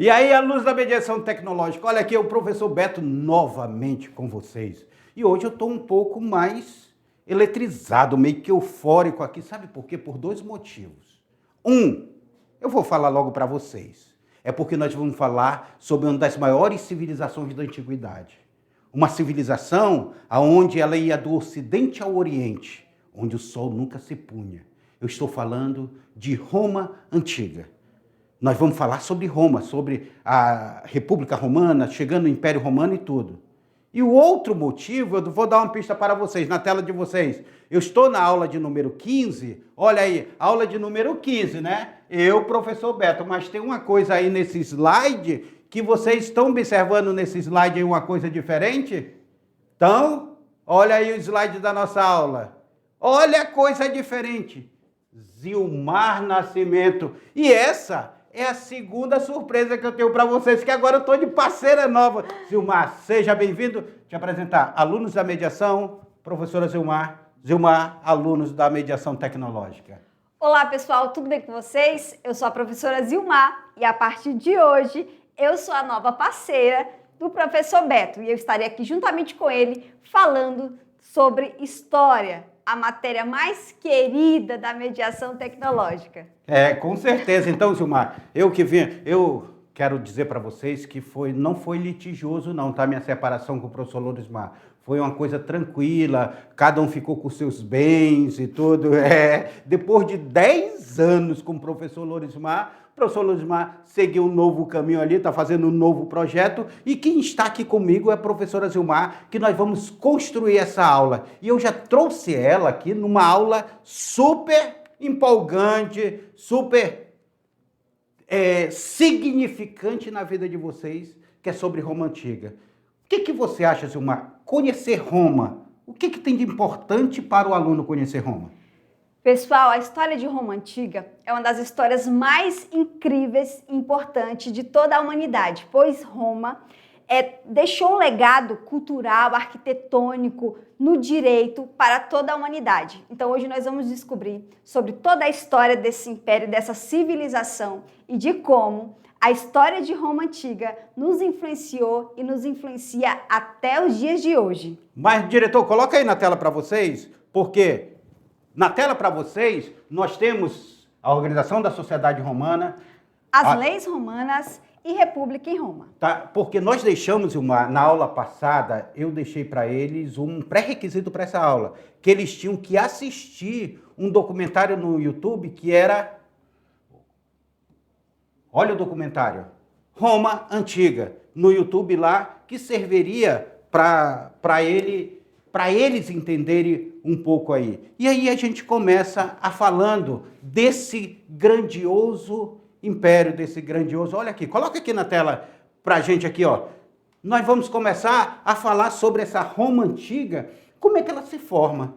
E aí, à luz da mediação tecnológica, olha aqui, o professor Beto novamente com vocês. E hoje eu estou um pouco mais eletrizado, meio que eufórico aqui. Sabe por quê? Por dois motivos. Eu vou falar logo para vocês. É porque nós vamos falar sobre uma das maiores civilizações da antiguidade. Uma civilização onde ela ia do Ocidente ao Oriente, onde o sol nunca se punha. Eu estou falando de Roma Antiga. Nós vamos falar sobre Roma, sobre a República Romana, chegando no Império Romano e tudo. E o outro motivo, eu vou dar uma pista para vocês, na tela de vocês. Eu estou na aula de número 15, olha aí, aula de número 15, né? Eu, professor Beto, mas tem uma coisa aí nesse slide, que vocês estão observando nesse slide aí uma coisa diferente? Então, olha aí o slide da nossa aula. Olha a coisa diferente. Zilmar Nascimento. E essa é a segunda surpresa que eu tenho para vocês, que agora eu estou de parceira nova. Zilmar, seja bem-vindo. Te apresentar alunos da mediação, professora Zilmar. Zilmar, alunos da mediação tecnológica. Olá, pessoal, tudo bem com vocês? Eu sou a professora Zilmar e a partir de hoje eu sou a nova parceira do professor Beto e eu estarei aqui juntamente com ele falando sobre história, a matéria mais querida da mediação tecnológica. Com certeza. Então, Zilmar, eu quero dizer para vocês que não foi litigioso não, tá? Minha separação com o professor Lorismar. Foi uma coisa tranquila, cada um ficou com seus bens e tudo. Depois de 10 anos com o professor Lorismar seguiu um novo caminho ali, está fazendo um novo projeto. E quem está aqui comigo é a professora Zilmar, que nós vamos construir essa aula. E eu já trouxe ela aqui numa aula super empolgante, super significante na vida de vocês, que é sobre Roma Antiga. O que você acha, Zilmar? Conhecer Roma. O que tem de importante para o aluno conhecer Roma? Pessoal, a história de Roma Antiga é uma das histórias mais incríveis e importantes de toda a humanidade, pois Roma deixou um legado cultural, arquitetônico, no direito para toda a humanidade. Então hoje nós vamos descobrir sobre toda a história desse império, dessa civilização e de como a história de Roma Antiga nos influenciou e nos influencia até os dias de hoje. Mas, diretor, coloca aí na tela para vocês, porque na tela para vocês nós temos a Organização da Sociedade Romana, as leis romanas e República em Roma. Tá, porque nós deixamos na aula passada, eu deixei para eles um pré-requisito para essa aula, que eles tinham que assistir um documentário no YouTube que era... Olha o documentário, Roma Antiga, no YouTube lá, que serviria para eles entenderem um pouco aí. E aí a gente começa falando desse grandioso império, olha aqui, coloca aqui na tela pra gente aqui, ó. Nós vamos começar a falar sobre essa Roma Antiga, como é que ela se forma.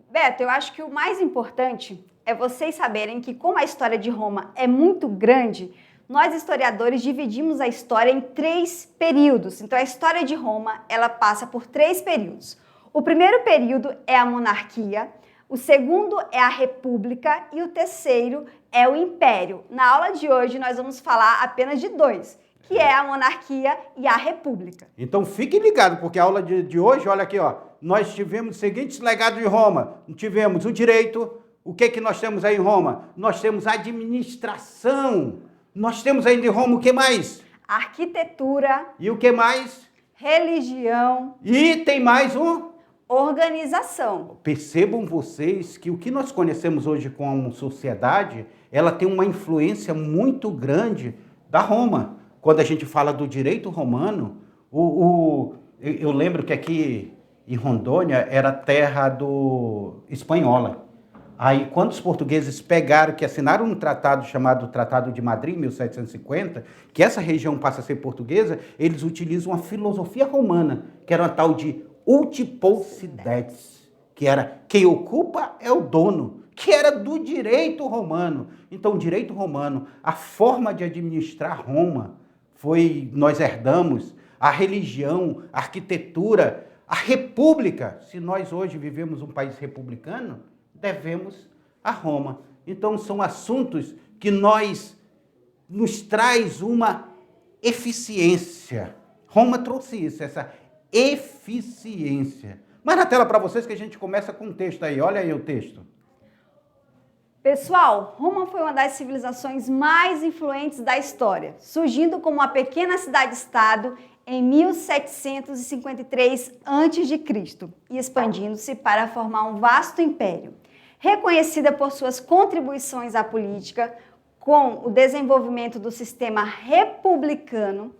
Beto, eu acho que o mais importante é vocês saberem que como a história de Roma é muito grande, nós historiadores dividimos a história em 3 períodos. Então a história de Roma, ela passa por 3 períodos. O primeiro período é a monarquia, o segundo é a república e o terceiro é o império. Na aula de hoje nós vamos falar apenas de 2, que é a monarquia e a república. Então fiquem ligados, porque a aula de hoje, olha aqui, ó, nós tivemos os seguintes legados de Roma. Tivemos o direito, o que nós temos aí em Roma? Nós temos a administração, nós temos ainda em Roma o que mais? Arquitetura. E o que mais? Religião. E tem mais um? Organização. Percebam vocês que o que nós conhecemos hoje como sociedade, ela tem uma influência muito grande da Roma. Quando a gente fala do direito romano, eu lembro que aqui em Rondônia era terra espanhola. Aí, quando os portugueses pegaram, que assinaram um tratado chamado Tratado de Madrid, em 1750, que essa região passa a ser portuguesa, eles utilizam uma filosofia romana, que era uma tal de Utiposidetes, que era quem ocupa é o dono, que era do direito romano. Então, o direito romano, a forma de administrar Roma, nós herdamos a religião, a arquitetura, a república. Se nós hoje vivemos um país republicano, devemos a Roma. Então, são assuntos que nos traz uma eficiência. Roma trouxe isso, essa eficiência. Mas na tela para vocês que a gente começa com um texto aí. Olha aí o texto. Pessoal, Roma foi uma das civilizações mais influentes da história, surgindo como uma pequena cidade-estado em 1753 a.C. e expandindo-se para formar um vasto império. Reconhecida por suas contribuições à política, com o desenvolvimento do sistema republicano,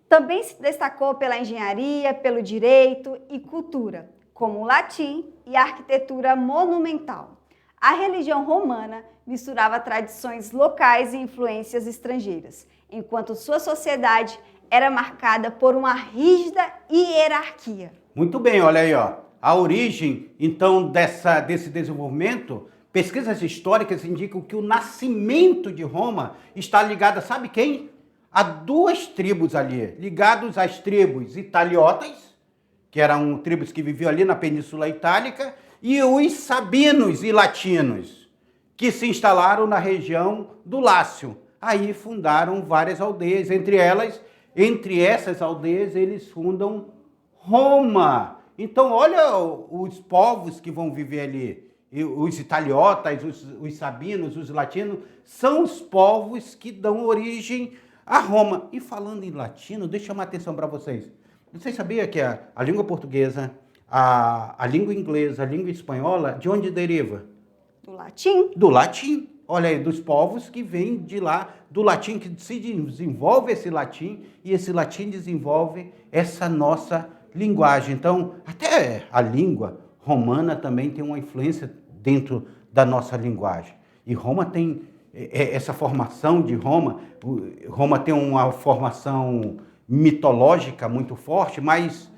também se destacou pela engenharia, pelo direito e cultura, como o latim e a arquitetura monumental. A religião romana misturava tradições locais e influências estrangeiras, enquanto sua sociedade era marcada por uma rígida hierarquia. Muito bem, olha aí, ó. A origem, então, desse desenvolvimento, pesquisas históricas indicam que o nascimento de Roma está ligado, sabe quem? A duas tribos ali, ligados às tribos italiotas, que eram tribos que viviam ali na Península Itálica, e os sabinos e latinos, que se instalaram na região do Lácio. Aí fundaram várias aldeias, entre essas aldeias eles fundam Roma. Então olha os povos que vão viver ali, os italiotas, os sabinos, os latinos, são os povos que dão origem a Roma. E falando em latino, deixa eu chamar a atenção para vocês. Vocês sabiam que a língua portuguesa, a língua inglesa, a língua espanhola, de onde deriva? Do latim. Do latim. Olha aí, dos povos que vêm de lá, do latim, que se desenvolve esse latim, e esse latim desenvolve essa nossa linguagem. Então, até a língua romana também tem uma influência dentro da nossa linguagem. E Roma tem essa formação de Roma. Roma tem uma formação mitológica muito forte, mas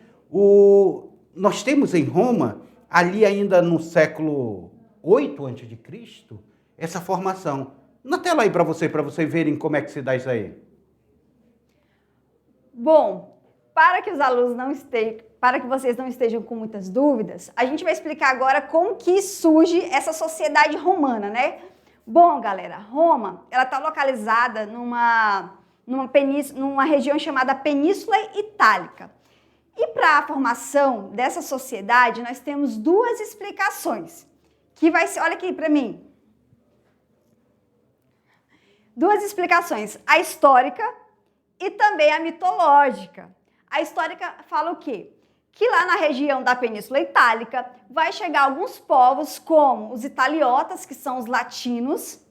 nós temos em Roma, ali ainda no século 8 a.C., essa formação. Na tela aí para vocês verem como é que se dá isso aí. Bom, para que vocês não estejam com muitas dúvidas, a gente vai explicar agora como que surge essa sociedade romana, né? Bom, galera, Roma, ela está localizada numa região chamada Península Itálica. E para a formação dessa sociedade, nós temos duas explicações, que vai ser, olha aqui para mim. Duas explicações, a histórica e também a mitológica. A histórica fala o quê? Que lá na região da Península Itálica vai chegar alguns povos como os italiotas, que são os latinos,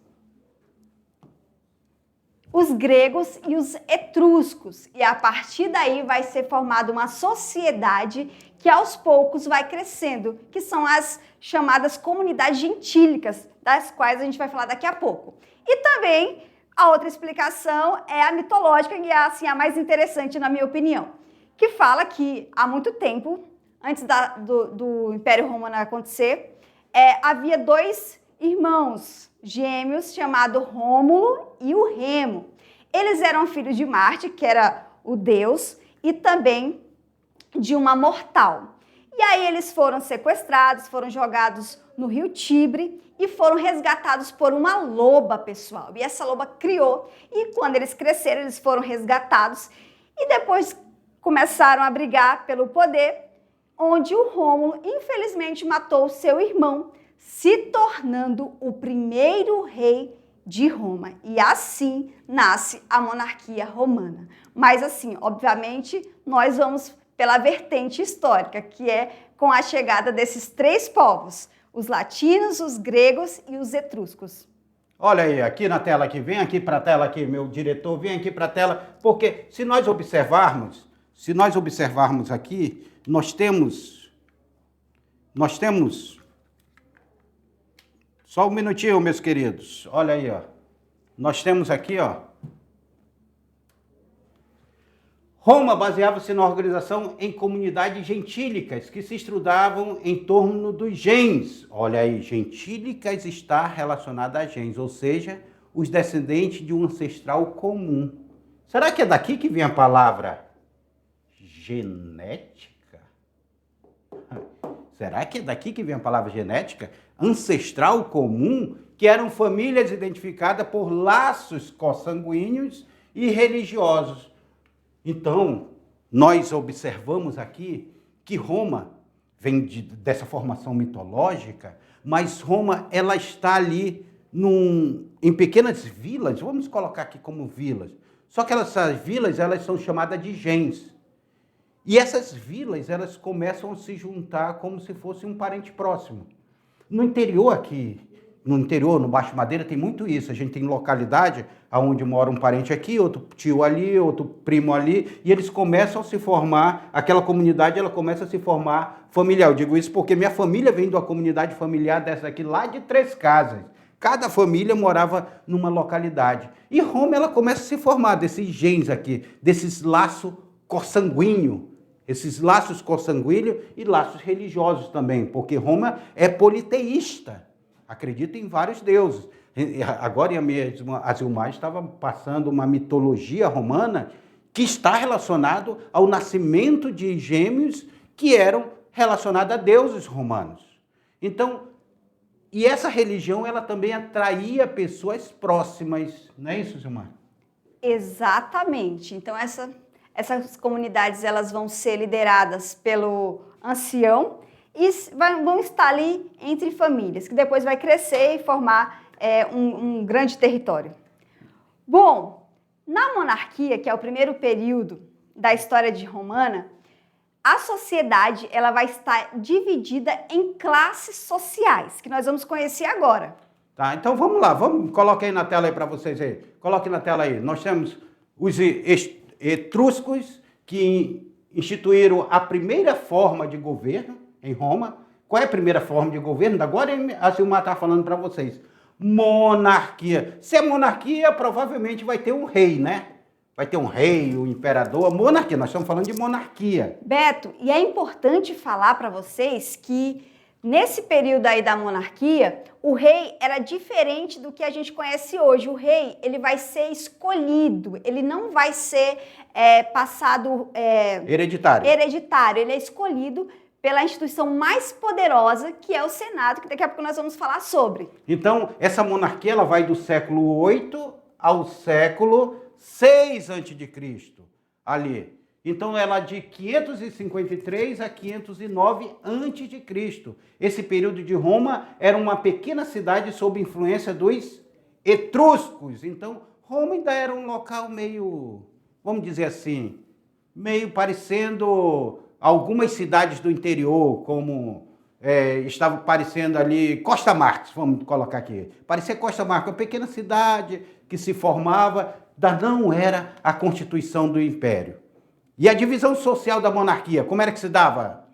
os gregos e os etruscos. E a partir daí vai ser formada uma sociedade que aos poucos vai crescendo, que são as chamadas comunidades gentílicas, das quais a gente vai falar daqui a pouco. E também a outra explicação é a mitológica, que é assim, a mais interessante na minha opinião, que fala que há muito tempo, antes do Império Romano acontecer, havia dois irmãos gêmeos chamados Rômulo e o Remo. Eles eram filhos de Marte, que era o deus, e também de uma mortal. E aí eles foram sequestrados, foram jogados no rio Tibre e foram resgatados por uma loba, pessoal. E essa loba criou, e quando eles cresceram, eles foram resgatados e depois começaram a brigar pelo poder, onde o Rômulo, infelizmente, matou seu irmão, se tornando o primeiro rei de Roma. E assim nasce a monarquia romana. Mas assim, obviamente, nós vamos pela vertente histórica, que é com a chegada desses três povos, os latinos, os gregos e os etruscos. Olha aí, aqui na tela aqui, vem aqui para a tela aqui, meu diretor, vem aqui para a tela, porque se nós observarmos aqui, nós temos, só um minutinho, meus queridos, olha aí, ó, nós temos aqui, ó, Roma baseava-se na organização em comunidades gentílicas que se estudavam em torno dos gens. Olha aí, gentílicas está relacionada a gens, ou seja, os descendentes de um ancestral comum. Será que é daqui que vem a palavra genética? Será que é daqui que vem a palavra genética? Ancestral comum, que eram famílias identificadas por laços consanguíneos e religiosos. Então, nós observamos aqui que Roma vem dessa formação mitológica, mas Roma ela está ali em pequenas vilas, vamos colocar aqui como vilas. Só que essas vilas elas são chamadas de gens. E essas vilas elas começam a se juntar como se fosse um parente próximo. No interior aqui, no Baixo Madeira, tem muito isso. A gente tem localidade onde mora um parente aqui, outro tio ali, outro primo ali, e eles começam a se formar, aquela comunidade ela começa a se formar familiar. Eu digo isso porque minha família vem de uma comunidade familiar dessa aqui, lá de Três Casas. Cada família morava numa localidade. E Roma ela começa a se formar desses gens aqui, desses laços consanguíneos. Esses laços consanguíneos e laços religiosos também, porque Roma é politeísta, acredita em vários deuses. Agora, a Zilmar estava passando uma mitologia romana que está relacionado ao nascimento de gêmeos que eram relacionados a deuses romanos. Então, e essa religião ela também atraía pessoas próximas, não é isso, Zilmar? Exatamente. Então, essas comunidades elas vão ser lideradas pelo ancião e vão estar ali entre famílias, que depois vai crescer e formar um grande território. Bom, na monarquia, que é o primeiro período da história romana, a sociedade ela vai estar dividida em classes sociais, que nós vamos conhecer agora. Tá, então vamos lá, coloque aí na tela aí para vocês aí. Coloque na tela aí. Nós temos os etruscos que instituíram a primeira forma de governo em Roma. Qual é a primeira forma de governo? Agora a Zilmar está falando para vocês. Monarquia. Se é monarquia, provavelmente vai ter um rei, né? Vai ter um rei, um imperador, monarquia. Nós estamos falando de monarquia. Beto, e é importante falar para vocês que nesse período aí da monarquia, o rei era diferente do que a gente conhece hoje. O rei, ele vai ser escolhido, ele não vai ser passado... hereditário. Hereditário, ele é escolhido pela instituição mais poderosa, que é o Senado, que daqui a pouco nós vamos falar sobre. Então, essa monarquia ela vai do século 8 ao século 6 a.C., ali. Então, ela de 553 a 509 a.C. Esse período de Roma era uma pequena cidade sob influência dos etruscos. Então, Roma ainda era um local meio, vamos dizer assim, meio parecendo algumas cidades do interior, como estava parecendo ali Costa Marques, vamos colocar aqui. Parecia Costa Marques, uma pequena cidade que se formava, não era a constituição do Império. E a divisão social da monarquia, como era que se dava?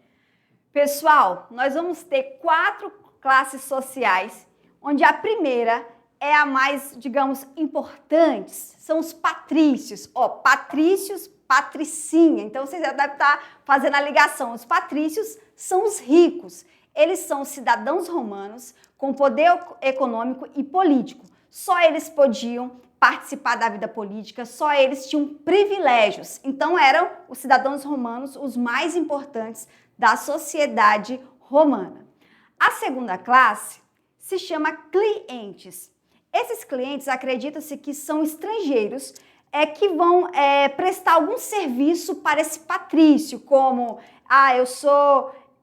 Pessoal, nós vamos ter 4 classes sociais, onde a primeira é a mais, digamos, importante, são os patrícios. Patrícios, patricinha. Então, vocês já devem estar fazendo a ligação. Os patrícios são os ricos. Eles são cidadãos romanos com poder econômico e político. Só eles podiam participar da vida política, só eles tinham privilégios. Então, eram os cidadãos romanos os mais importantes da sociedade romana. A segunda classe se chama clientes. Esses clientes acredita-se que são estrangeiros que vão prestar algum serviço para esse patrício, como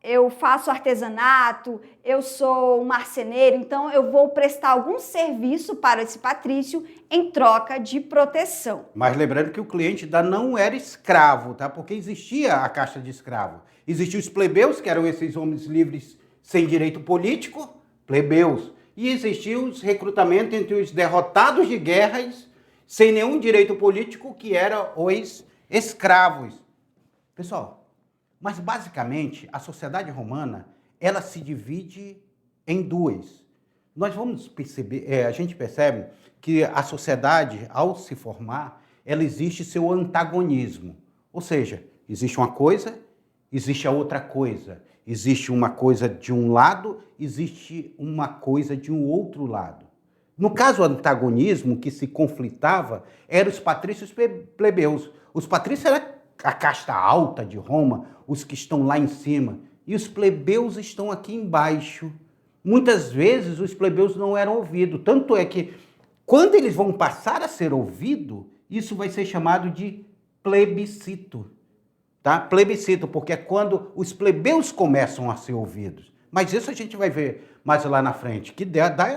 eu faço artesanato, eu sou um marceneiro, então eu vou prestar algum serviço para esse patrício em troca de proteção. Mas lembrando que o cliente ainda não era escravo, tá? Porque existia a casta de escravo. Existiam os plebeus, que eram esses homens livres sem direito político, plebeus. E existiam os recrutamentos entre os derrotados de guerras sem nenhum direito político, que eram os escravos. Pessoal, mas basicamente a sociedade romana, ela se divide em duas. Nós vamos perceber, a gente percebe que a sociedade, ao se formar, ela existe seu antagonismo. Ou seja, existe uma coisa, existe a outra coisa. Existe uma coisa de um lado, existe uma coisa de um outro lado. No caso, o antagonismo que se conflitava eram os patrícios plebeus. Os patrícios eram a casta alta de Roma, os que estão lá em cima, e os plebeus estão aqui embaixo. Muitas vezes os plebeus não eram ouvidos, tanto é que quando eles vão passar a ser ouvidos, isso vai ser chamado de plebiscito. Tá? Plebiscito, porque é quando os plebeus começam a ser ouvidos. Mas isso a gente vai ver mais lá na frente, que dá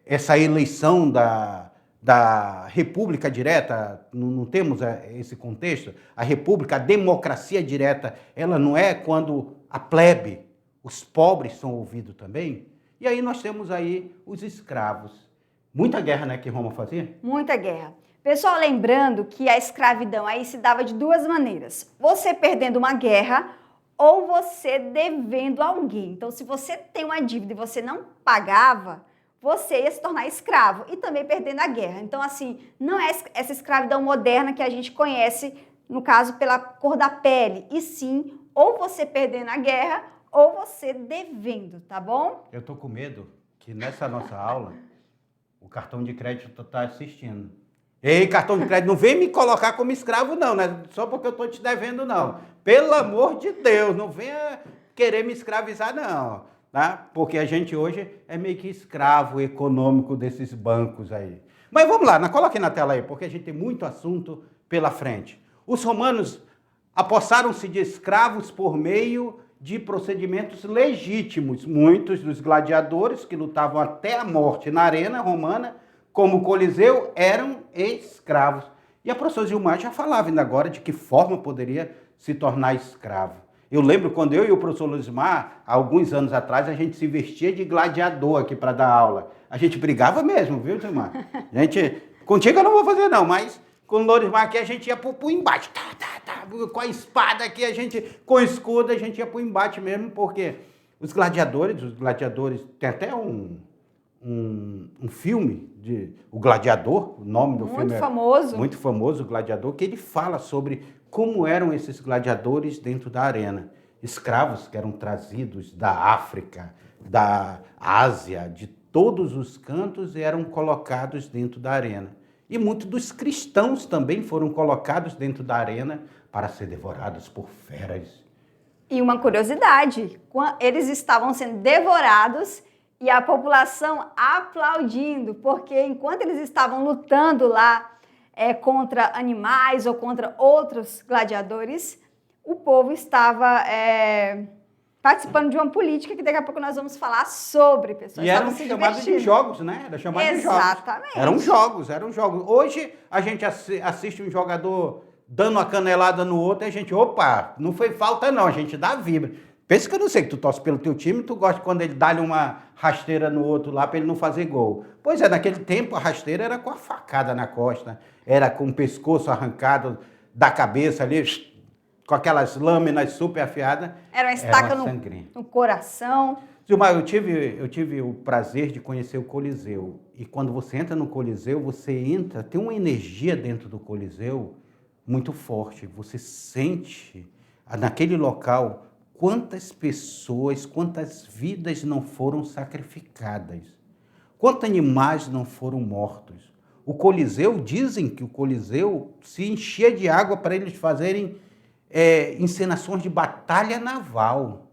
essa eleição da república direta, não temos esse contexto, a república, a democracia direta, ela não é quando a plebe, os pobres são ouvidos também? E aí nós temos aí os escravos. Muita guerra, né, que Roma fazia? Muita guerra. Pessoal, lembrando que a escravidão aí se dava de duas maneiras. Você perdendo uma guerra ou você devendo alguém. Então, se você tem uma dívida e você não pagava, você ia se tornar escravo e também perdendo a guerra. Então, assim, não é essa escravidão moderna que a gente conhece, no caso, pela cor da pele, e sim, ou você perdendo a guerra ou você devendo, tá bom? Eu tô com medo que nessa nossa aula o cartão de crédito tá assistindo. Ei, cartão de crédito, não vem me colocar como escravo não, né? Só porque eu tô te devendo não. Pelo amor de Deus, não venha querer me escravizar não, tá? Porque a gente hoje é meio que escravo econômico desses bancos aí. Mas vamos lá, coloque na tela aí, porque a gente tem muito assunto pela frente. Os romanos apossaram-se de escravos por meio de procedimentos legítimos. Muitos dos gladiadores que lutavam até a morte na arena romana, como o Coliseu, eram escravos. E a professora Gilmar já falava ainda agora de que forma poderia se tornar escravo. Eu lembro quando eu e o professor Luizmar, há alguns anos atrás, a gente se vestia de gladiador aqui para dar aula. A gente brigava mesmo, viu, Gilmar? Contigo eu não vou fazer não, mas com o Luizmar aqui a gente ia pro embate. Com a espada aqui, com o escudo, a gente ia pro embate mesmo, porque os gladiadores, tem até um filme de O Gladiador, o nome do filme é famoso. Muito famoso, O Gladiador, que ele fala sobre como eram esses gladiadores dentro da arena. Escravos que eram trazidos da África, da Ásia, de todos os cantos, eram colocados dentro da arena. E muitos dos cristãos também foram colocados dentro da arena para ser devorados por feras. E uma curiosidade, eles estavam sendo devorados e a população aplaudindo, porque enquanto eles estavam lutando lá contra animais ou contra outros gladiadores, o povo estava participando de uma política que daqui a pouco nós vamos falar sobre, pessoal. E eram chamados de jogos, né? Era chamado de jogos. Exatamente. Eram jogos. Hoje a gente assiste um jogador dando uma canelada no outro e a gente, opa, não foi falta não, a gente dá vibra. Pensa que eu não sei que tu torce pelo teu time, tu gosta quando ele dá-lhe uma rasteira no outro lá para ele não fazer gol. Pois é, naquele tempo a rasteira era com a facada na costa, era com o pescoço arrancado da cabeça ali, com aquelas lâminas super afiadas. Era uma estaca no coração. Gilmar, eu tive o prazer de conhecer o Coliseu. E quando você entra no Coliseu, tem uma energia dentro do Coliseu muito forte. Você sente naquele local quantas pessoas, quantas vidas não foram sacrificadas, quantos animais não foram mortos. O Coliseu, dizem que o Coliseu se enchia de água para eles fazerem encenações de batalha naval.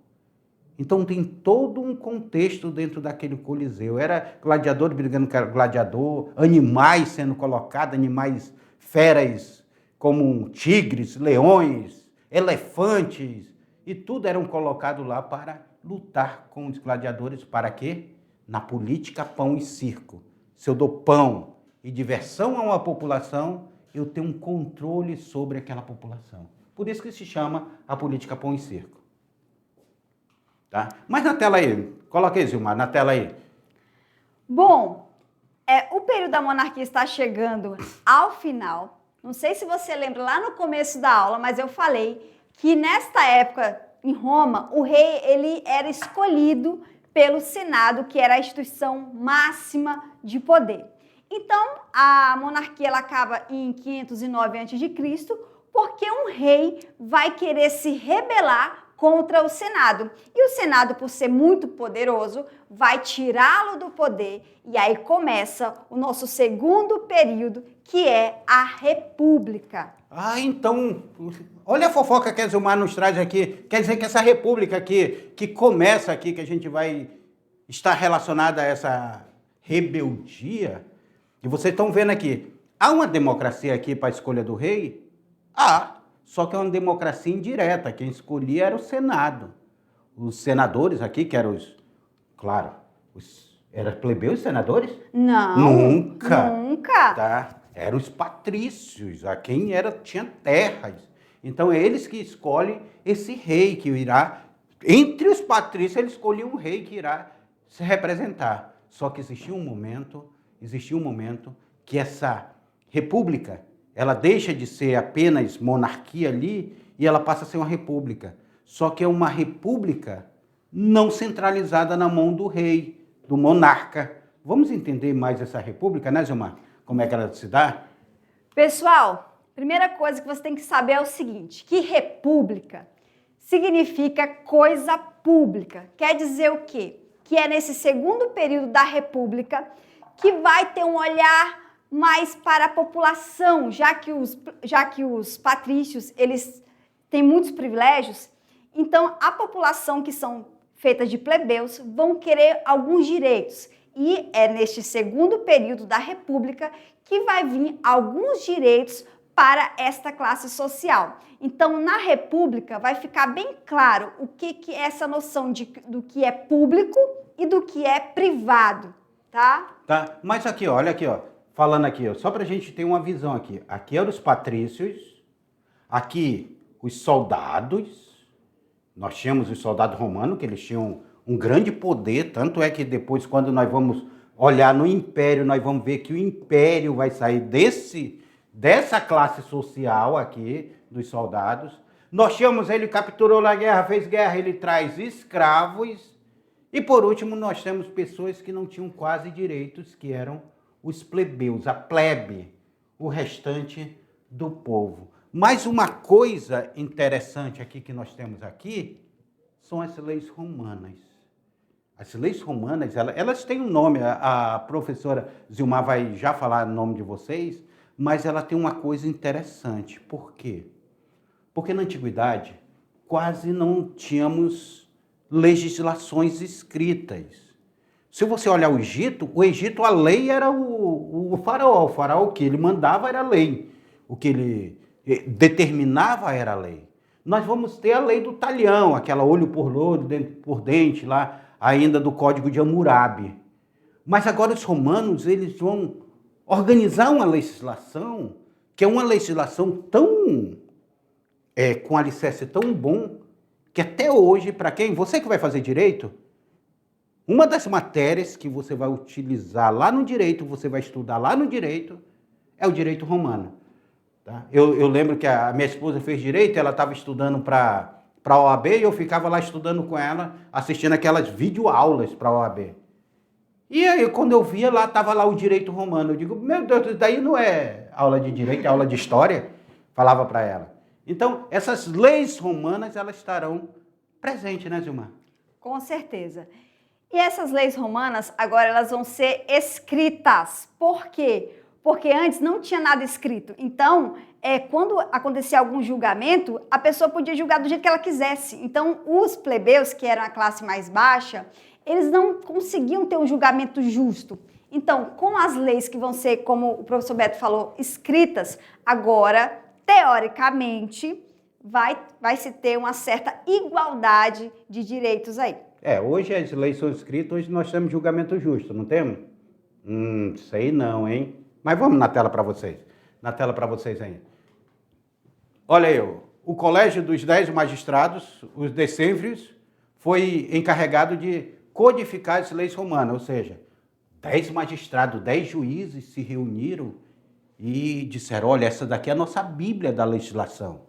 Então tem todo um contexto dentro daquele Coliseu. Era gladiador brigando com gladiador, animais sendo colocados, animais feras como tigres, leões, elefantes, e tudo eram colocados lá para lutar com os gladiadores. Para quê? Na política pão e circo. Se eu dou pão e diversão a uma população, eu tenho um controle sobre aquela população. Por isso que se chama a política pão e circo. Tá? Mas na tela aí, coloca aí, Gilmar, na tela aí. Bom, o período da monarquia está chegando ao final. Não sei se você lembra lá no começo da aula, mas eu falei que nesta época, em Roma, o rei ele era escolhido pelo Senado, que era a instituição máxima de poder. Então, a monarquia ela acaba em 509 a.C., porque um rei vai querer se rebelar contra o Senado. E o Senado, por ser muito poderoso, vai tirá-lo do poder. E aí começa o nosso segundo período, que é a República. Ah, então, olha a fofoca que a Gilmar nos traz aqui. Quer dizer que essa república aqui, que começa aqui, que a gente vai estar relacionada a essa rebeldia, e vocês estão vendo aqui, Há uma democracia aqui para a escolha do rei? Há, só que é uma democracia indireta. Quem escolhia era o Senado. Os senadores aqui, que eram os, claro, eram plebeus senadores? Não. Nunca. Nunca. Tá? Eram os patrícios, a quem tinha terras. Então é eles que escolhem esse rei que irá, entre os patrícios, ele escolheu um rei que irá se representar. Só que existia um momento que essa república, ela deixa de ser apenas monarquia ali e ela passa a ser uma república. Só que é uma república não centralizada na mão do rei, do monarca. Vamos entender mais essa república, né, Gilmar? Como é que ela se dá? Pessoal, primeira coisa que você tem que saber é o seguinte, que república significa coisa pública. Quer dizer o quê? Que é nesse segundo período da república que vai ter um olhar mais para a população, já que os patrícios, eles têm muitos privilégios, então a população que são feitas de plebeus vão querer alguns direitos. E é neste segundo período da república que vai vir alguns direitos para esta classe social. Então, na república vai ficar bem claro o que é essa noção do que é público e do que é privado, tá? Tá, mas aqui, ó, olha aqui, ó, falando aqui, ó, só para a gente ter uma visão aqui. Aqui eram os patrícios, aqui os soldados. Nós tínhamos os soldados romanos, que eles tinham um grande poder, tanto é que depois, quando nós vamos olhar no Império, nós vamos ver que o Império vai sair dessa classe social aqui, dos soldados. Nós tínhamos, ele capturou na guerra, fez guerra, ele traz escravos. E por último, nós temos pessoas que não tinham quase direitos, que eram os plebeus, a plebe, o restante do povo. Mas uma coisa interessante aqui que nós temos aqui são as leis romanas. As leis romanas, elas têm um nome, a professora Zilmar vai já falar o nome de vocês, mas ela tem uma coisa interessante. Por quê? Porque na antiguidade quase não tínhamos legislações escritas. Se você olhar o Egito, a lei era o faraó. O faraó, o que ele mandava era a lei. O que ele determinava era a lei. Nós vamos ter a lei do talhão, aquela olho por olho, dente por dente, lá ainda do Código de Hammurabi. Mas agora os romanos, eles vão organizar uma legislação, que é uma legislação tão, com alicerce tão bom, que até hoje, para quem? Você que vai fazer direito, uma das matérias que você vai utilizar lá no direito, você vai estudar lá no direito, é o direito romano. Tá? Eu lembro que a minha esposa fez direito, ela estava estudando para a OAB e eu ficava lá estudando com ela, assistindo aquelas videoaulas para a OAB. E aí, quando eu via lá, estava lá o direito romano. Eu digo, meu Deus, isso daí não é aula de direito, é aula de história. Falava para ela. Então, essas leis romanas, elas estarão presentes, né, Zilmar? Com certeza. E essas leis romanas, agora elas vão ser escritas. Por quê? Porque antes não tinha nada escrito. Então, quando acontecia algum julgamento, a pessoa podia julgar do jeito que ela quisesse. Então, os plebeus, que eram a classe mais baixa, eles não conseguiam ter um julgamento justo. Então, com as leis que vão ser, como o professor Beto falou, escritas, agora, teoricamente, vai se ter uma certa igualdade de direitos aí. Hoje as leis são escritas, hoje nós temos julgamento justo, não temos? Sei não, hein? Mas vamos na tela para vocês. Na tela para vocês aí. Olha aí, o Colégio dos 10 Magistrados, os decêmviros, foi encarregado de codificar as leis romanas, ou seja, 10 magistrados, 10 juízes se reuniram e disseram, olha, essa daqui é a nossa Bíblia da legislação.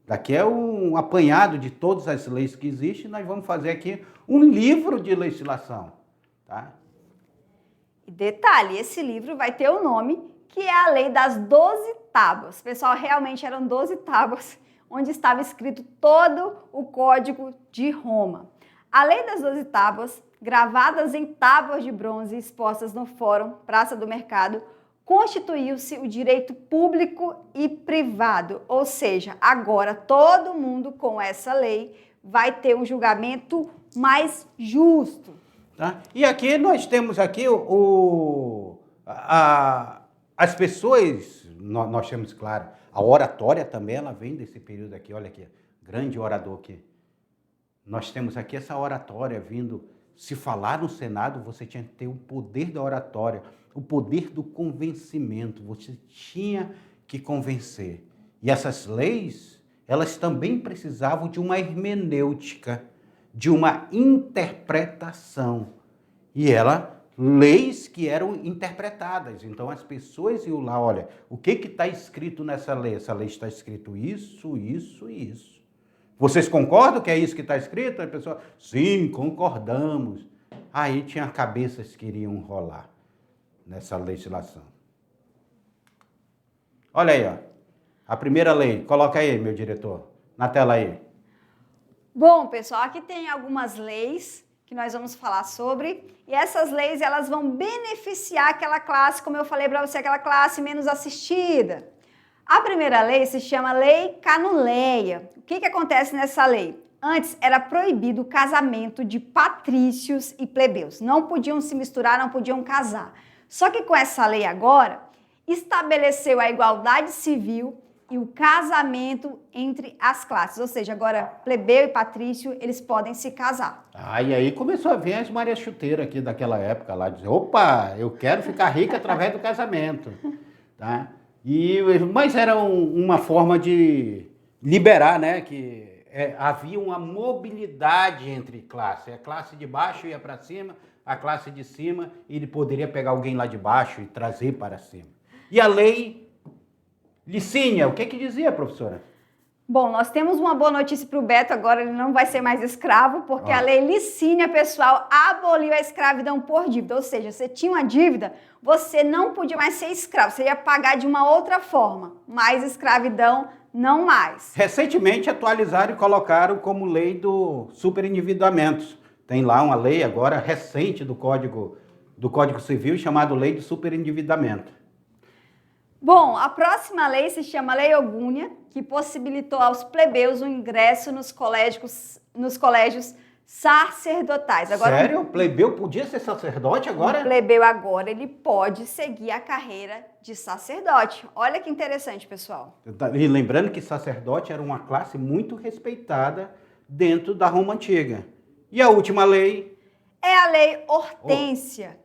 Daqui é um apanhado de todas as leis que existem, nós vamos fazer aqui um livro de legislação. Tá? E detalhe, esse livro vai ter o nome, que é a Lei das 12 Tábuas. Pessoal, realmente eram 12 tábuas, onde estava escrito todo o Código de Roma. A Lei das 12 Tábuas, gravadas em tábuas de bronze expostas no Fórum Praça do Mercado, constituiu-se o direito público e privado, ou seja, agora todo mundo com essa lei vai ter um julgamento mais justo. Tá? E aqui nós temos aqui as pessoas, nós temos, claro, a oratória também, ela vem desse período aqui, olha aqui, grande orador aqui. Nós temos aqui essa oratória vindo, se falar no Senado, você tinha que ter o poder da oratória, o poder do convencimento, você tinha que convencer. E essas leis, elas também precisavam de uma hermenêutica, de uma interpretação. E leis que eram interpretadas. Então as pessoas iam lá, olha, o que está escrito nessa lei? Essa lei está escrito isso, isso e isso. Vocês concordam que é isso que está escrito? A pessoa, sim, concordamos. Aí tinha cabeças que iriam rolar nessa legislação. Olha aí, ó. A primeira lei. Coloca aí, meu diretor, na tela aí. Bom, pessoal, aqui tem algumas leis que nós vamos falar sobre, e essas leis elas vão beneficiar aquela classe, como eu falei para você, aquela classe menos assistida. A primeira lei se chama Lei Canuleia. O que acontece nessa lei? Antes era proibido o casamento de patrícios e plebeus. Não podiam se misturar, não podiam casar. Só que com essa lei agora, estabeleceu a igualdade civil e o casamento entre as classes. Ou seja, agora plebeu e patrício, eles podem se casar. E aí começou a vir as Maria Chuteira aqui daquela época lá, dizer, opa, eu quero ficar rica através do casamento. Tá? Mas era uma forma de liberar, né? Que havia uma mobilidade entre classes. A classe de baixo ia para cima, a classe de cima, e ele poderia pegar alguém lá de baixo e trazer para cima. E a lei Licínia, o que dizia, professora? Bom, nós temos uma boa notícia para o Beto, agora ele não vai ser mais escravo, porque a lei Licínia, pessoal, aboliu a escravidão por dívida. Ou seja, você tinha uma dívida, você não podia mais ser escravo, você ia pagar de uma outra forma, mas escravidão não mais. Recentemente atualizaram e colocaram como lei do superendividamento. Tem lá uma lei agora recente do Código Civil chamada Lei do Superendividamento. Bom, a próxima lei se chama Lei Ogúnia, que possibilitou aos plebeus o ingresso nos colégios sacerdotais. Agora, sério? O plebeu podia ser sacerdote agora? O plebeu agora, ele pode seguir a carreira de sacerdote. Olha que interessante, pessoal. E lembrando que sacerdote era uma classe muito respeitada dentro da Roma Antiga. E a última lei? É a Lei Hortência,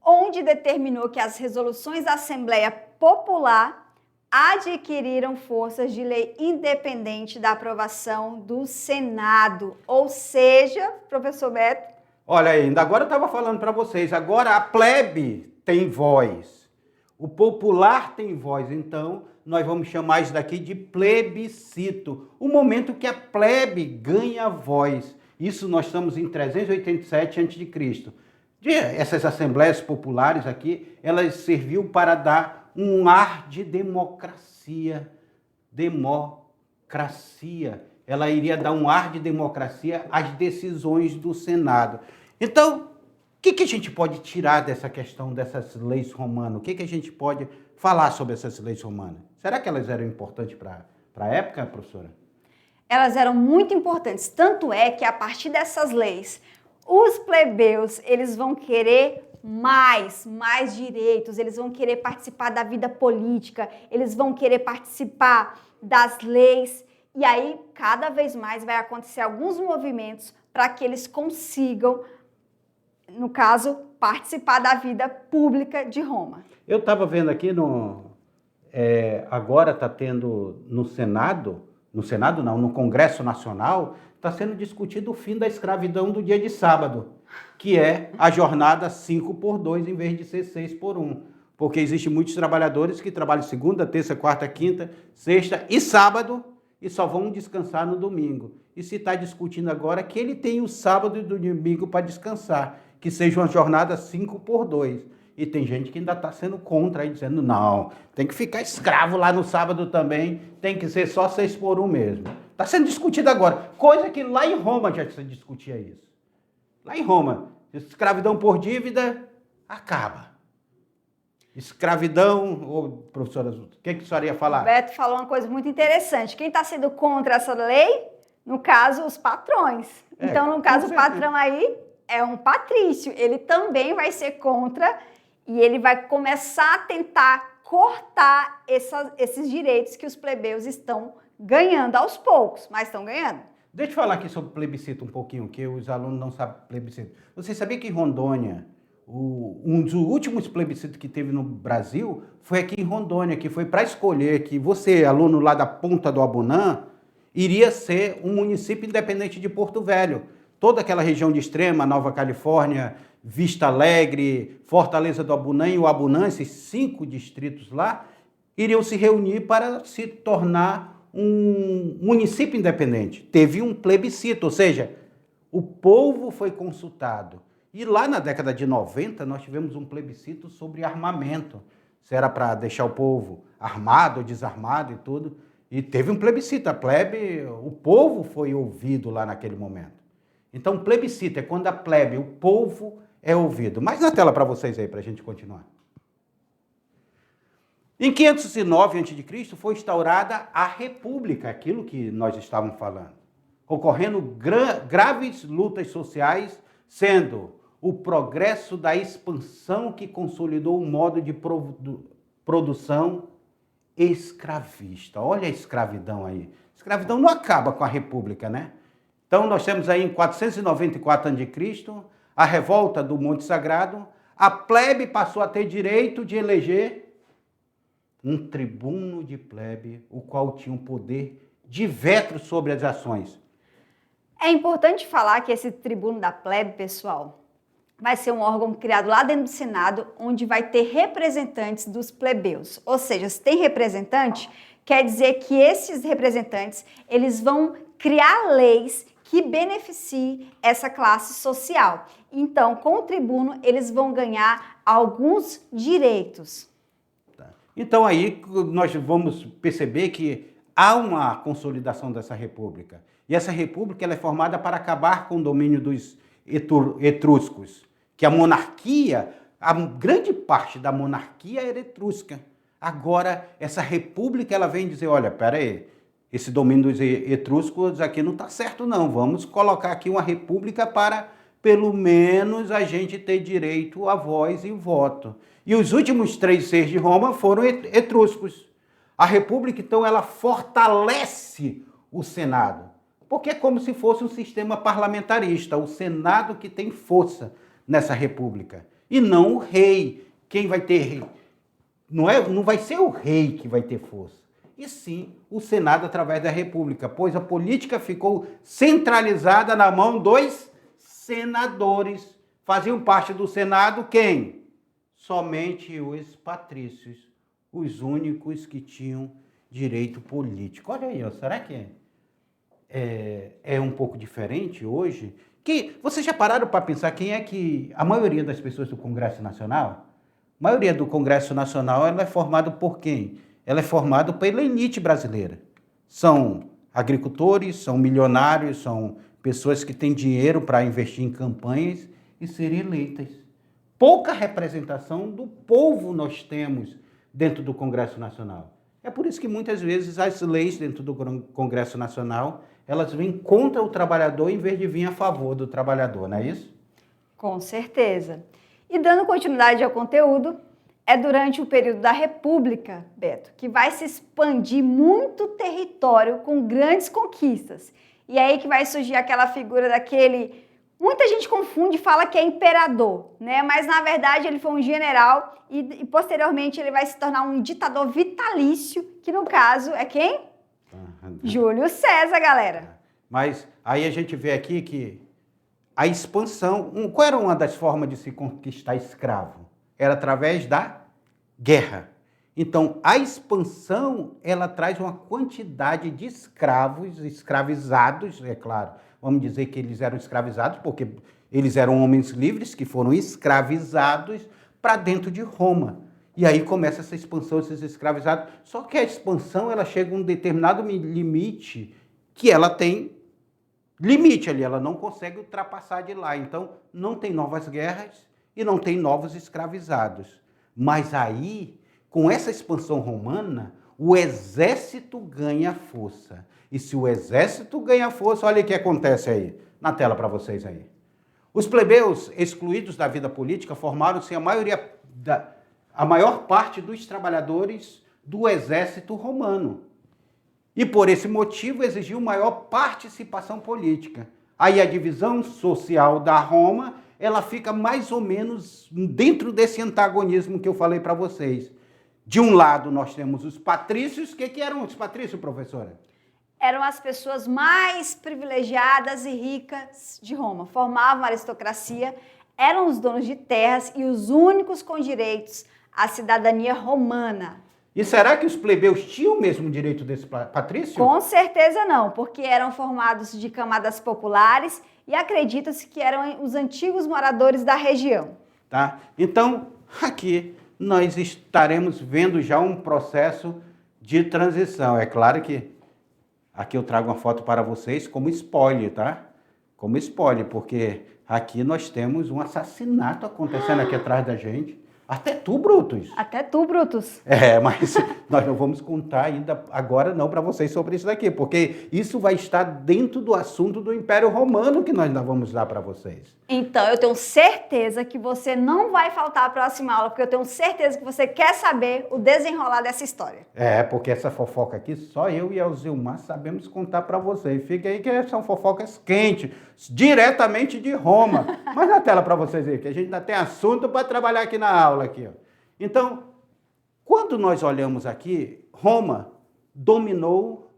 onde determinou que as resoluções da Assembleia Popular adquiriram forças de lei independente da aprovação do Senado. Ou seja, professor Beto... Olha aí, ainda agora eu estava falando para vocês, agora a plebe tem voz, o popular tem voz, então nós vamos chamar isso daqui de plebiscito, o momento que a plebe ganha voz. Isso nós estamos em 387 a.C. Essas assembleias populares aqui, elas serviam para dar um ar de democracia. Democracia. Ela iria dar um ar de democracia às decisões do Senado. Então, o que a gente pode tirar dessa questão dessas leis romanas? O que a gente pode falar sobre essas leis romanas? Será que elas eram importantes para a época, professora? Elas eram muito importantes. Tanto é que, a partir dessas leis, os plebeus, eles vão querer mais direitos, eles vão querer participar da vida política, eles vão querer participar das leis, e aí cada vez mais vai acontecer alguns movimentos para que eles consigam, no caso, participar da vida pública de Roma. Eu estava vendo aqui, agora está tendo no Congresso Nacional, está sendo discutido o fim da escravidão do dia de sábado, que é a jornada 5x2 em vez de ser 6x1. Porque existem muitos trabalhadores que trabalham segunda, terça, quarta, quinta, sexta e sábado e só vão descansar no domingo. E se está discutindo agora que ele tem o sábado e o domingo para descansar, que seja uma jornada 5x2. E tem gente que ainda está sendo contra, aí, dizendo, não, tem que ficar escravo lá no sábado também, tem que ser só 6x1 mesmo. Está sendo discutido agora, coisa que lá em Roma já se discutia isso. Lá em Roma, escravidão por dívida, acaba. Escravidão, professora, o que a senhora ia falar? O Beto falou uma coisa muito interessante. Quem está sendo contra essa lei, no caso, os patrões. Então, no caso, o patrão aí é um patrício. Ele também vai ser contra E ele vai começar a tentar cortar esses direitos que os plebeus estão ganhando aos poucos, mas estão ganhando. Deixa eu falar aqui sobre plebiscito um pouquinho, que os alunos não sabem plebiscito. Você sabia que em Rondônia, um dos últimos plebiscitos que teve no Brasil foi aqui em Rondônia, que foi para escolher que você, aluno lá da Ponta do Abunã, iria ser um município independente de Porto Velho. Toda aquela região de Extrema, Nova Califórnia, Vista Alegre, Fortaleza do Abunã e o Abunã, esses 5 distritos lá, iriam se reunir para se tornar um município independente. Teve um plebiscito, ou seja, o povo foi consultado. E lá na década de 90, nós tivemos um plebiscito sobre armamento. Se era para deixar o povo armado ou desarmado e tudo. E teve um plebiscito, o povo foi ouvido lá naquele momento. Então, plebiscito é quando a plebe, o povo, é ouvido. Mais na tela para vocês aí, para a gente continuar. Em 509 a.C. foi instaurada a República, aquilo que nós estávamos falando, ocorrendo graves lutas sociais, sendo o progresso da expansão que consolidou o modo de produção escravista. Olha a escravidão aí. Escravidão não acaba com a República, né? Então, nós temos aí em 494 a.C., a revolta do Monte Sagrado, a plebe passou a ter direito de eleger um tribuno de plebe, o qual tinha um poder de veto sobre as ações. É importante falar que esse tribuno da plebe, pessoal, vai ser um órgão criado lá dentro do Senado, onde vai ter representantes dos plebeus. Ou seja, se tem representante, quer dizer que esses representantes, eles vão criar leis que beneficiem essa classe social. Então, com o tribuno, eles vão ganhar alguns direitos. Então aí nós vamos perceber que há uma consolidação dessa república. E essa república ela é formada para acabar com o domínio dos etruscos, que a monarquia, a grande parte da monarquia era etrusca. Agora, essa república ela vem dizer, olha, peraí, esse domínio dos etruscos aqui não está certo não, vamos colocar aqui uma república para, pelo menos, a gente ter direito a voz e voto. E os últimos 3 seres de Roma foram etruscos. A república, então, ela fortalece o Senado, porque é como se fosse um sistema parlamentarista, o Senado que tem força nessa república, e não o rei. Quem vai ter rei? Não vai ser o rei que vai ter força, e sim o Senado através da república, pois a política ficou centralizada na mão dos senadores. Faziam parte do Senado quem? Somente os patrícios, os únicos que tinham direito político. Olha aí, será que é um pouco diferente hoje? Que vocês já pararam para pensar quem é que a maioria das pessoas do Congresso Nacional? A maioria do Congresso Nacional ela é formada por quem? Ela é formada pela elite brasileira. São agricultores, são milionários, são pessoas que têm dinheiro para investir em campanhas e serem eleitas. Pouca representação do povo nós temos dentro do Congresso Nacional. É por isso que muitas vezes as leis dentro do Congresso Nacional, elas vêm contra o trabalhador em vez de vir a favor do trabalhador, não é isso? Com certeza. E dando continuidade ao conteúdo, é durante o período da República, Beto, que vai se expandir muito território com grandes conquistas. E aí que vai surgir aquela figura daquele... Muita gente confunde e fala que é imperador, né? Mas, na verdade, ele foi um general e posteriormente, ele vai se tornar um ditador vitalício, que, no caso, é quem? Júlio César, galera. Mas aí a gente vê aqui que a expansão... Qual era uma das formas de se conquistar escravo? Era através da guerra. Então, a expansão, ela traz uma quantidade de escravos, escravizados, é claro. Vamos dizer que eles eram escravizados porque eles eram homens livres que foram escravizados para dentro de Roma. E aí começa essa expansão, esses escravizados. Só que a expansão, ela chega a um determinado limite que ela tem limite ali, ela não consegue ultrapassar de lá. Então, não tem novas guerras e não tem novos escravizados. Mas aí, com essa expansão romana, o exército ganha força. E se o exército ganha força, olha o que acontece aí, na tela para vocês aí. Os plebeus, excluídos da vida política, formaram-se a maioria a maior parte dos trabalhadores do exército romano. E por esse motivo exigiu maior participação política. Aí a divisão social da Roma, ela fica mais ou menos dentro desse antagonismo que eu falei para vocês. De um lado nós temos os patrícios. O que eram os patrícios, professora? Eram as pessoas mais privilegiadas e ricas de Roma. Formavam a aristocracia, eram os donos de terras e os únicos com direitos à cidadania romana. E será que os plebeus tinham o mesmo direito desse patrício? Com certeza não, porque eram formados de camadas populares e acredita-se que eram os antigos moradores da região. Tá? Então, aqui nós estaremos vendo já um processo de transição. É claro que aqui eu trago uma foto para vocês como spoiler, tá? Como spoiler, porque aqui nós temos um assassinato acontecendo aqui atrás da gente. Até tu, Brutus. Até tu, Brutus. Mas nós não vamos contar ainda agora não para vocês sobre isso daqui, porque isso vai estar dentro do assunto do Império Romano que nós ainda vamos dar para vocês. Então, eu tenho certeza que você não vai faltar a próxima aula, porque eu tenho certeza que você quer saber o desenrolar dessa história. Porque essa fofoca aqui, só eu e Elzilmar sabemos contar para vocês. Fica aí que são fofocas quentes, diretamente de Roma. Mas na tela para vocês aí, que a gente ainda tem assunto para trabalhar aqui na aula. Aqui, ó. Então, quando nós olhamos aqui, Roma dominou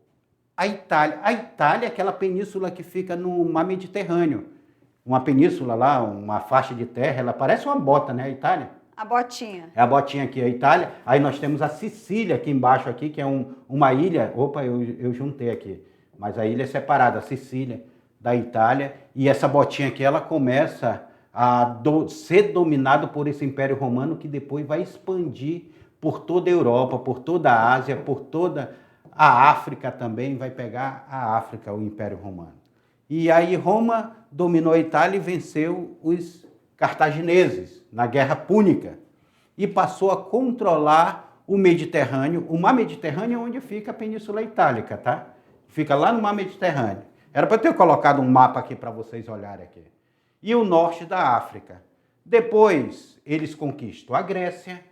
a Itália. A Itália é aquela península que fica no mar Mediterrâneo. Uma península lá, uma faixa de terra, ela parece uma bota, né, a Itália? A botinha. É a botinha aqui, a Itália. Aí nós temos a Sicília aqui embaixo, aqui, que é uma ilha. Opa, eu juntei aqui. Mas a ilha é separada, a Sicília da Itália. E essa botinha aqui, ela começa a ser dominado por esse Império Romano, que depois vai expandir por toda a Europa, por toda a Ásia, por toda a África também, vai pegar a África, o Império Romano. E aí Roma dominou a Itália e venceu os cartagineses na Guerra Púnica e passou a controlar o Mediterrâneo. O Mar Mediterrâneo é onde fica a Península Itálica, tá? Fica lá no Mar Mediterrâneo. Era para eu ter colocado um mapa aqui para vocês olharem aqui. E o norte da África. Depois, eles conquistam a Grécia,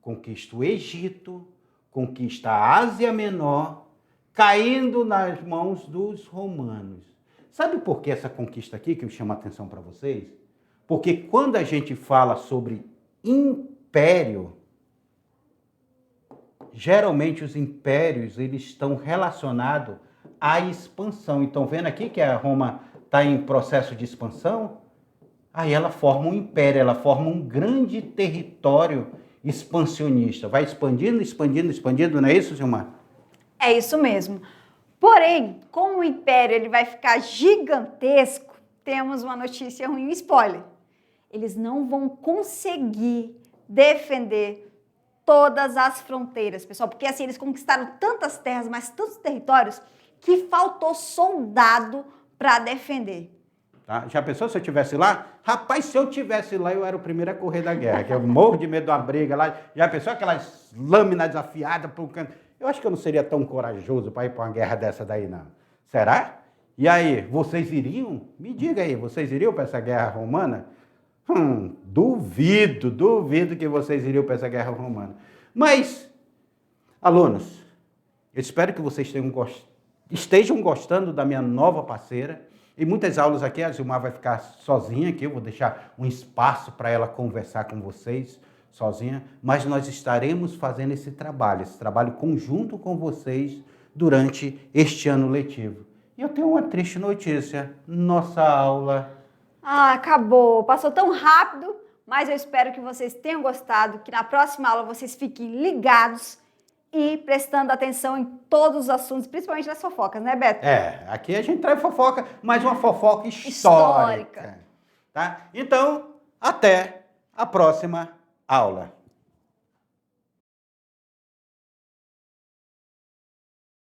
conquistam o Egito, conquistam a Ásia Menor, caindo nas mãos dos romanos. Sabe por que essa conquista aqui que eu chamo a atenção para vocês? Porque quando a gente fala sobre império, geralmente os impérios eles estão relacionados à expansão. Então, vendo aqui que a Roma está em processo de expansão, aí ela forma um império, ela forma um grande território expansionista. Vai expandindo, expandindo, expandindo, não é isso, Gilmar? É isso mesmo. Porém, como o império ele vai ficar gigantesco, temos uma notícia ruim, um spoiler. Eles não vão conseguir defender todas as fronteiras, pessoal, porque assim, eles conquistaram tantas terras, mas tantos territórios, que faltou soldado para defender. Tá? Já pensou se eu estivesse lá? Rapaz, se eu estivesse lá, eu era o primeiro a correr da guerra, que eu morro de medo de uma briga lá. Já pensou aquelas lâminas afiadas para o canto? Eu acho que eu não seria tão corajoso para ir para uma guerra dessa daí, não. Será? E aí, vocês iriam? Me diga aí, vocês iriam para essa guerra romana? Duvido que vocês iriam para essa guerra romana. Mas, alunos, eu espero que vocês estejam gostando da minha nova parceira. Em muitas aulas aqui, a Gilmar vai ficar sozinha aqui, eu vou deixar um espaço para ela conversar com vocês sozinha, mas nós estaremos fazendo esse trabalho conjunto com vocês durante este ano letivo. E eu tenho uma triste notícia, nossa aula... acabou, passou tão rápido, mas eu espero que vocês tenham gostado, que na próxima aula vocês fiquem ligados e prestando atenção em todos os assuntos, principalmente nas fofocas, né, Beto? Aqui a gente traz fofoca, mas uma fofoca histórica. Tá? Então, até a próxima aula.